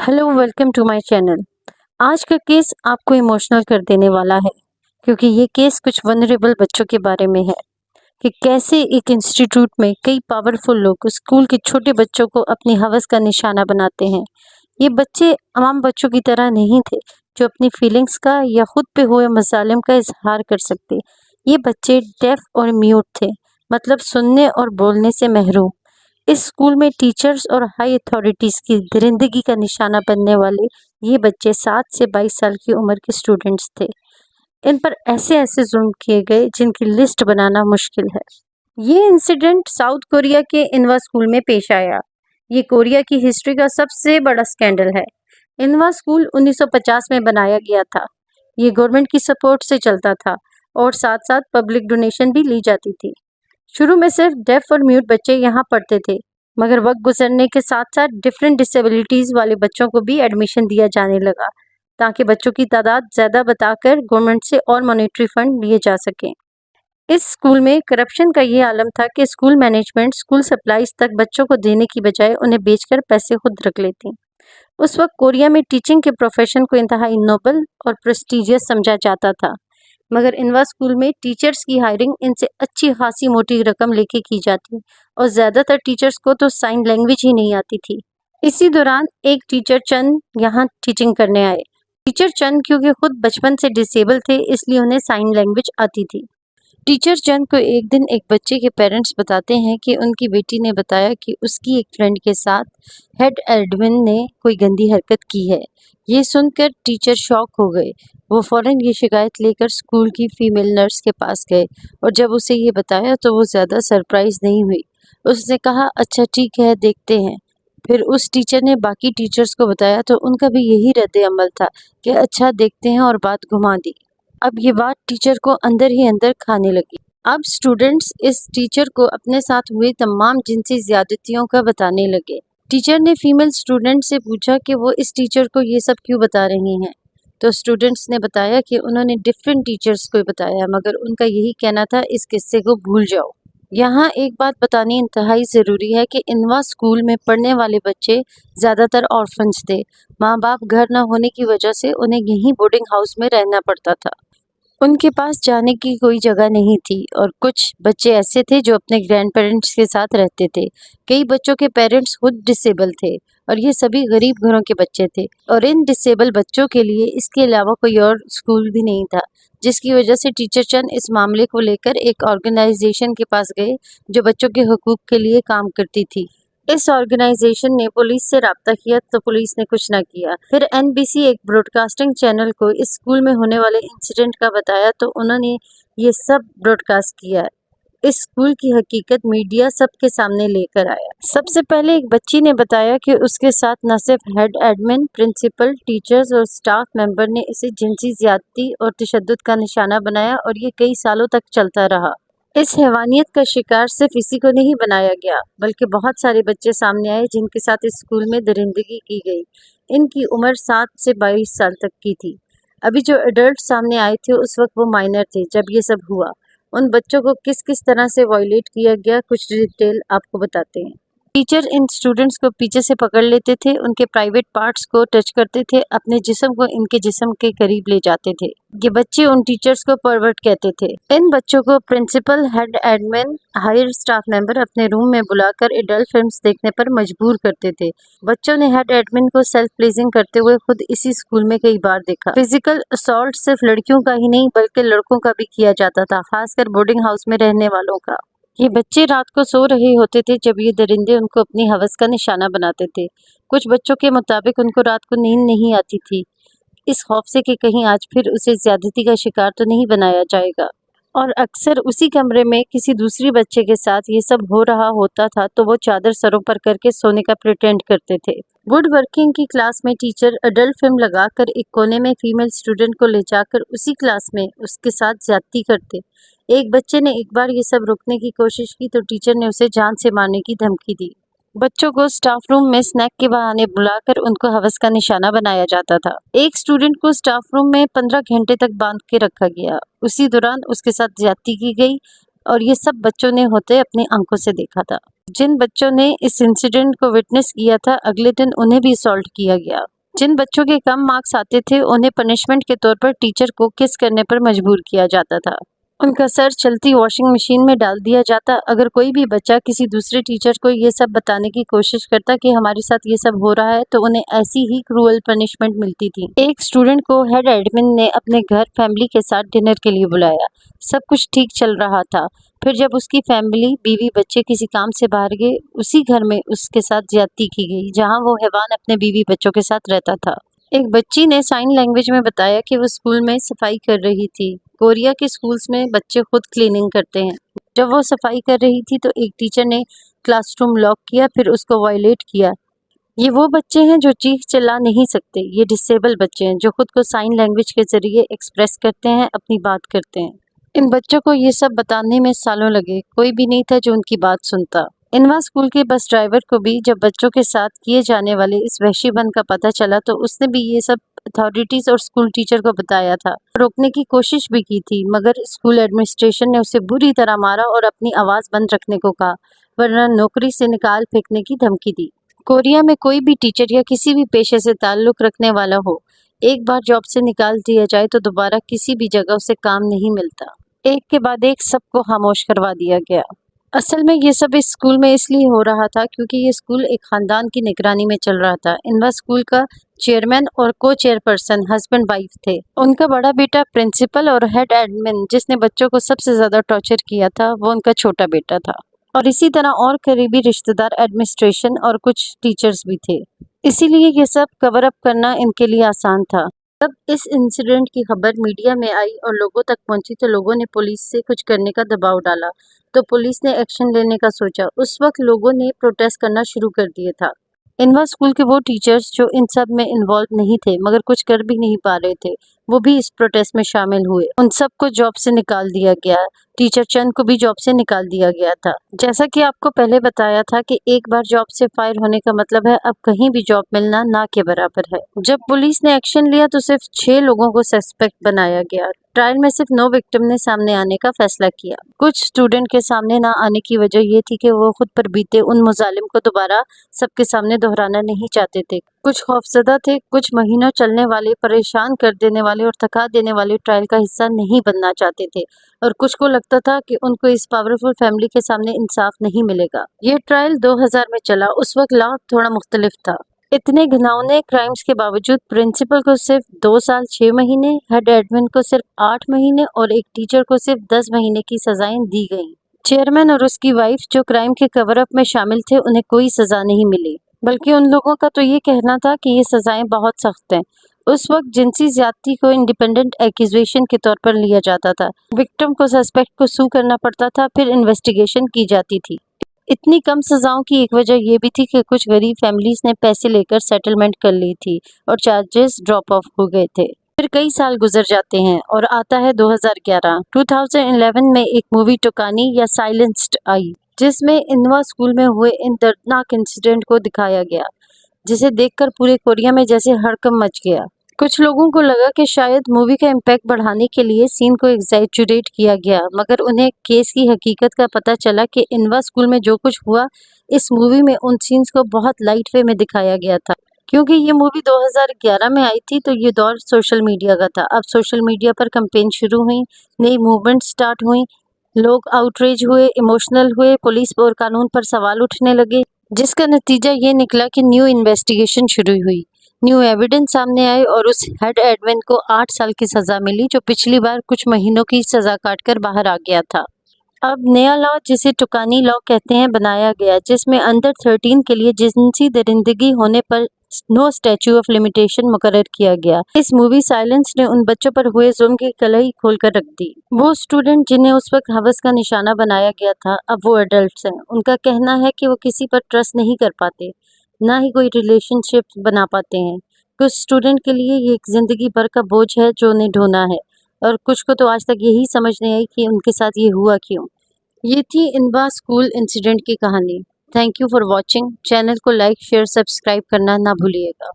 Hello, welcome to my channel. आज का case आपको इमोशनल कर देने वाला है क्योंकि ये केस कुछ वनरेबल बच्चों के बारे में है कि कैसे एक इंस्टीट्यूट में कई पावरफुल लोग स्कूल के छोटे बच्चों को अपनी हवस का निशाना बनाते हैं। ये बच्चे आम बच्चों की तरह नहीं थे जो अपनी फीलिंग्स का या खुद पे हुए मसालिम का इजहार कर सकते। ये बच्चे डेफ और म्यूट थे, मतलब सुनने और बोलने से महरूम। इस स्कूल में टीचर्स और हाई अथॉरिटीज की दरिंदगी का निशाना बनने वाले ये बच्चे 7 से 22 साल की उम्र के स्टूडेंट्स थे। इन पर ऐसे ऐसे जुल्म किए गए जिनकी लिस्ट बनाना मुश्किल है। ये इंसिडेंट साउथ कोरिया के इनवा स्कूल में पेश आया। ये कोरिया की हिस्ट्री का सबसे बड़ा स्कैंडल है। इनवा स्कूल 1950 में बनाया गया था। ये गवर्नमेंट की सपोर्ट से चलता था और साथ साथ पब्लिक डोनेशन भी ली जाती थी। शुरू में सिर्फ डेफ और म्यूट बच्चे यहाँ पढ़ते थे, मगर वक्त गुजरने के साथ साथ डिफरेंट डिसेबिलिटीज वाले बच्चों को भी एडमिशन दिया जाने लगा ताकि बच्चों की तादाद ज़्यादा बताकर गवर्नमेंट से और मॉनेटरी फंड लिए जा सकें। इस स्कूल में करप्शन का ये आलम था कि स्कूल मैनेजमेंट स्कूल सप्लाईज तक बच्चों को देने की बजाय उन्हें बेचकर पैसे खुद रख लेती। उस वक्त कोरिया में टीचिंग के प्रोफेशन को इंतहाई नोबल और प्रेस्टिजियस समझा जाता था, मगर इनवा स्कूल में टीचर्स की हायरिंग इनसे अच्छी खासी मोटी रकम लेके की जाती और ज़्यादातर टीचर्स को तो साइन लैंग्वेज ही नहीं आती थी। इसी दौरान एक टीचर चंद यहाँ टीचिंग करने आए। टीचर चंद क्योंकि खुद बचपन से डिसेबल थे इसलिए उन्हें साइन लैंग्वेज आती थी। टीचर चंद को एक दिन एक बच्चे के पेरेंट्स बताते हैं कि उनकी बेटी ने बताया कि उसकी एक फ्रेंड के साथ हेड एडमिन ने कोई गंदी हरकत की है। ये सुनकर टीचर शॉक हो गए। वो फौरन ये शिकायत लेकर स्कूल की फीमेल नर्स के पास गए और जब उसे ये बताया तो वो ज़्यादा सरप्राइज नहीं हुई। उसने कहा, अच्छा ठीक है, देखते हैं। फिर उस टीचर ने बाकी टीचर्स को बताया तो उनका भी यही रद्द अमल था कि अच्छा देखते हैं, और बात घुमा दी। अब ये बात टीचर को अंदर ही अंदर खाने लगी। अब स्टूडेंट्स इस टीचर को अपने साथ हुए तमाम जिनसी ज्यादतियों का बताने लगे। टीचर ने फीमेल स्टूडेंट से पूछा कि वो इस टीचर को ये सब क्यों बता रही हैं। तो स्टूडेंट्स ने बताया कि उन्होंने डिफरेंट टीचर्स को बताया, मगर उनका यही कहना था इस किस्से को भूल जाओ। यहाँ एक बात बतानी इंतहाई ज़रूरी है कि इनवा स्कूल में पढ़ने वाले बच्चे ज़्यादातर ऑर्फन्स थे। माँ बाप घर न होने की वजह से उन्हें यहीं बोर्डिंग हाउस में रहना पड़ता था। उनके पास जाने की कोई जगह नहीं थी और कुछ बच्चे ऐसे थे जो अपने ग्रैंड पेरेंट्स के साथ रहते थे। कई बच्चों के पेरेंट्स खुद डिसेबल थे और ये सभी गरीब घरों के बच्चे थे और इन डिसेबल बच्चों के लिए इसके अलावा कोई और स्कूल भी नहीं था, जिसकी वजह से टीचर चंद इस मामले को लेकर एक ऑर्गेनाइजेशन के पास गए जो बच्चों के हकूक के लिए काम करती थी। इस ऑर्गेनाइजेशन ने पुलिस से राब्ता किया तो पुलिस ने कुछ ना किया। फिर एनबीसी एक ब्रॉडकास्टिंग चैनल को इस स्कूल में होने वाले इंसिडेंट का बताया तो उन्होंने ये सब ब्रॉडकास्ट किया। इस स्कूल की हकीकत मीडिया सबके सामने लेकर आया। सबसे पहले एक बच्ची ने बताया कि उसके साथ न सिर्फ हेड एडमिन, प्रिंसिपल, टीचर्स और स्टाफ मेंबर ने इसे जिनसी ज्यादती और तशद्दुद का निशाना बनाया और ये कई सालों तक चलता रहा। इस हैवानियत का शिकार सिर्फ इसी को नहीं बनाया गया, बल्कि बहुत सारे बच्चे सामने आए जिनके साथ इस स्कूल में दरिंदगी की गई। इनकी उम्र 7 से 22 साल तक की थी। अभी जो एडल्ट सामने आए थे उस वक्त वो माइनर थे जब ये सब हुआ। उन बच्चों को किस किस तरह से वायलेट किया गया, कुछ डिटेल आपको बताते हैं। टीचर इन स्टूडेंट्स को पीछे से पकड़ लेते थे, उनके प्राइवेट पार्ट्स को टच करते थे, अपने जिस्म को इनके जिस्म के करीब ले जाते थे। ये बच्चे उन टीचर्स को परवर्ट कहते थे। इन बच्चों को principal, head admin, higher staff member अपने रूम में बुलाकर एडल्ट फिल्म्स देखने पर मजबूर करते थे। बच्चों ने हेड एडमिन को सेल्फ प्लीजिंग करते हुए खुद इसी स्कूल में कई बार देखा। फिजिकल असॉल्ट सिर्फ लड़कियों का ही नहीं बल्कि लड़कों का भी किया जाता था, खासकर बोर्डिंग हाउस में रहने वालों का। ये बच्चे रात को सो रहे होते थे जब ये दरिंदे उनको अपनी हवस का निशाना बनाते थे। कुछ बच्चों के मुताबिक उनको रात को नींद नहीं आती थी, इस खौफ से कि कहीं आज फिर उसे ज्यादती का शिकार तो नहीं बनाया जाएगा। और अक्सर उसी कमरे में किसी दूसरी बच्चे के साथ ये सब हो रहा होता था तो वो चादर सरों पर करके सोने का प्रिटेंड करते थे। वुड वर्किंग की क्लास में टीचर अडल्ट फिल्म लगाकर एक कोने में फीमेल स्टूडेंट को ले जाकर उसी क्लास में उसके साथ ज्यादती करते। एक बच्चे ने एक बार ये सब रोकने की कोशिश की तो टीचर ने उसे जान से मारने की धमकी दी। बच्चों को स्टाफ रूम में स्नैक के बहाने बुलाकर उनको हवस का निशाना बनाया जाता था। एक स्टूडेंट को स्टाफ रूम में 15 घंटे तक बांध के रखा गया। उसी दौरान उसके साथ ज्यादती की गई। और ये सब बच्चों ने होते अपनी आंखों से देखा था। जिन बच्चों ने इस इंसिडेंट को विटनेस किया था, अगले दिन उन्हें भी असॉल्ट किया गया। जिन बच्चों के कम मार्क्स आते थे, उन्हें पनिशमेंट के तौर पर टीचर को किस करने पर मजबूर किया जाता था। उनका सर चलती वॉशिंग मशीन में डाल दिया जाता। अगर कोई भी बच्चा किसी दूसरे टीचर को ये सब बताने की कोशिश करता कि हमारे साथ ये सब हो रहा है, तो उन्हें ऐसी ही क्रूअल पनिशमेंट मिलती थी। एक स्टूडेंट को हेड एडमिन ने अपने घर फैमिली के साथ डिनर के लिए बुलाया। सब कुछ ठीक चल रहा था। फिर जब उसकी फैमिली, बीवी बच्चे किसी काम से बाहर गए, उसी घर में उसके साथ ज्यादती की गई जहाँ वो हैवान अपने बीवी बच्चों के साथ रहता था। एक बच्ची ने साइन लैंग्वेज में बताया कि वो स्कूल में सफाई कर रही थी। कोरिया के स्कूल्स में बच्चे खुद क्लीनिंग करते हैं। जब वो सफाई कर रही थी तो एक टीचर ने क्लासरूम लॉक किया, फिर उसको वायलेट किया। ये वो बच्चे हैं जो चीख चिल्ला नहीं सकते। ये डिसेबल बच्चे हैं जो खुद को साइन लैंग्वेज के जरिए एक्सप्रेस करते हैं, अपनी बात करते हैं। इन बच्चों को ये सब बताने में सालों लगे। कोई भी नहीं था जो उनकी बात सुनता। इनवा स्कूल के बस ड्राइवर को भी जब बच्चों के साथ किए जाने वाले इस वहशीपन का पता चला, तो उसने भी ये सब अथॉरिटीज और स्कूल टीचर को बताया था। रोकने की कोशिश भी की थी, मगर स्कूल एडमिनिस्ट्रेशन ने उसे बुरी तरह मारा और अपनी आवाज बंद रखने को कहा, वरना नौकरी से निकाल फेंकने की धमकी दी। कोरिया में कोई भी टीचर या किसी भी पेशे से ताल्लुक रखने वाला हो, एक बार जॉब से निकाल दिया जाए तो दोबारा किसी भी जगह उसे काम नहीं मिलता। एक के बाद एक सबको खामोश करवा दिया गया। असल में ये सब इस स्कूल में इसलिए हो रहा था क्योंकि ये स्कूल एक खानदान की निगरानी में चल रहा था। इनवा स्कूल का चेयरमैन और को चेयरपर्सन हस्बैंड वाइफ थे। उनका बड़ा बेटा प्रिंसिपल और हेड एडमिन जिसने बच्चों को सबसे ज्यादा टॉर्चर किया था, वो उनका छोटा बेटा था। और इसी तरह और करीबी रिश्तेदार, एडमिनिस्ट्रेशन और कुछ टीचर्स भी थे। इसीलिए ये सब कवर अप करना इनके लिए आसान था। जब इस इंसिडेंट की खबर मीडिया में आई और लोगों तक पहुंची, तो लोगों ने पुलिस से कुछ करने का दबाव डाला। तो पुलिस ने एक्शन लेने का सोचा। उस वक्त लोगों ने प्रोटेस्ट करना शुरू कर दिया था। इनवा स्कूल के वो टीचर्स जो इन सब में इन्वॉल्व नहीं थे, मगर कुछ कर भी नहीं पा रहे थे, वो भी इस प्रोटेस्ट में शामिल हुए। उन सबको जॉब से निकाल दिया गया। टीचर चंद को भी जॉब से निकाल दिया गया था। जैसा कि आपको पहले बताया था कि एक बार जॉब से फायर होने का मतलब है अब कहीं भी जॉब मिलना ना के बराबर है। जब पुलिस ने एक्शन लिया तो सिर्फ 6 लोगों को सस्पेक्ट बनाया गया। ट्रायल में सिर्फ 9 विक्टिम ने सामने आने का फैसला किया। कुछ स्टूडेंट के सामने ना आने की वजह ये थी कि वो खुद पर बीते उन मुजालिम को दोबारा सबके सामने दोहराना नहीं चाहते थे। कुछ खौफजदा थे, कुछ महीनों चलने वाले, परेशान कर देने वाले और थका देने वाले ट्रायल का हिस्सा नहीं बनना चाहते थे, और कुछ को लगता था कि उनको इस पावरफुल फैमिली के सामने इंसाफ नहीं मिलेगा। ये ट्रायल 2000 में चला। उस वक्त लॉ थोड़ा मुख्तलिफ था। इतने घिनौने क्राइम्स के बावजूद प्रिंसिपल को सिर्फ 2 साल 6 महीने, हेड एडमिन को सिर्फ 8 महीने और एक टीचर को सिर्फ 10 महीने की सजाएं दी गईं। चेयरमैन और उसकी वाइफ जो क्राइम के कवर अप में शामिल थे, उन्हें कोई सजा नहीं मिली, बल्कि उन लोगों का तो ये कहना था कि ये सजाएं बहुत सख्त हैं। उस वक्त जिनसी ज्यादती को इंडिपेंडेंट एक्यूजेशन के तौर पर लिया जाता था। विक्टिम को सस्पेक्ट को सू करना पड़ता था, फिर इन्वेस्टिगेशन की जाती थी। इतनी कम सजाओं की एक वजह यह भी थी कि कुछ गरीब फैमिलीज ने पैसे लेकर सेटलमेंट कर ली थी और चार्जेस ड्रॉप ऑफ हो गए थे। फिर कई साल गुजर जाते हैं और आता है 2011। 2011 में एक मूवी टुकानी या साइलेंस्ड आई, जिसमें इनवा स्कूल में हुए इन दर्दनाक इंसिडेंट को दिखाया गया, जिसे देखकर पूरे कोरिया में जैसे हड़कंप मच गया। कुछ लोगों को लगा कि शायद मूवी का इम्पैक्ट बढ़ाने के लिए सीन को एग्जैजुरेट किया गया, मगर उन्हें केस की हकीकत का पता चला कि इनवा स्कूल में जो कुछ हुआ, इस मूवी में उन सीन्स को बहुत लाइट वे में दिखाया गया था। क्योंकि ये मूवी 2011 में आई थी, तो ये दौर सोशल मीडिया का था। अब सोशल मीडिया पर कैंपेन शुरू हुई, नई मूवमेंट स्टार्ट हुई, लोग आउटरेज हुए, इमोशनल हुए, पुलिस और कानून पर सवाल उठने लगे, जिसका नतीजा ये निकला कि न्यू इन्वेस्टिगेशन शुरू हुई, न्यू एविडेंस सामने आए और उस हेड एडमिन को 8 साल की सजा मिली, जो पिछली बार कुछ महीनों की सजा काटकर बाहर आ गया था। अब नया लॉ, जिसे टुकानी लॉ कहते हैं, बनाया गया, जिसमें अंडर 13 के लिए जिनसी दरिंदगी होने पर नो स्टैच्यू ऑफ लिमिटेशन मुकर्रर किया गया। इस मूवी साइलेंस ने उन बच्चों पर हुए जुल्म की कलई खोलकर रख दी। वो स्टूडेंट जिन्हें उस वक्त हवस का निशाना बनाया गया था, अब वो एडल्ट्स हैं। उनका कहना है कि वो किसी पर ट्रस्ट नहीं कर पाते, ना ही कोई रिलेशनशिप बना पाते हैं। कुछ स्टूडेंट के लिए ये एक जिंदगी भर का बोझ है जो उन्हें ढोना है, और कुछ को तो आज तक यही समझ नहीं आई कि उनके साथ ये हुआ क्यों। ये थी इनवा स्कूल इंसिडेंट की कहानी। Thank you for watching. Channel को लाइक, शेयर, सब्सक्राइब करना ना भूलिएगा।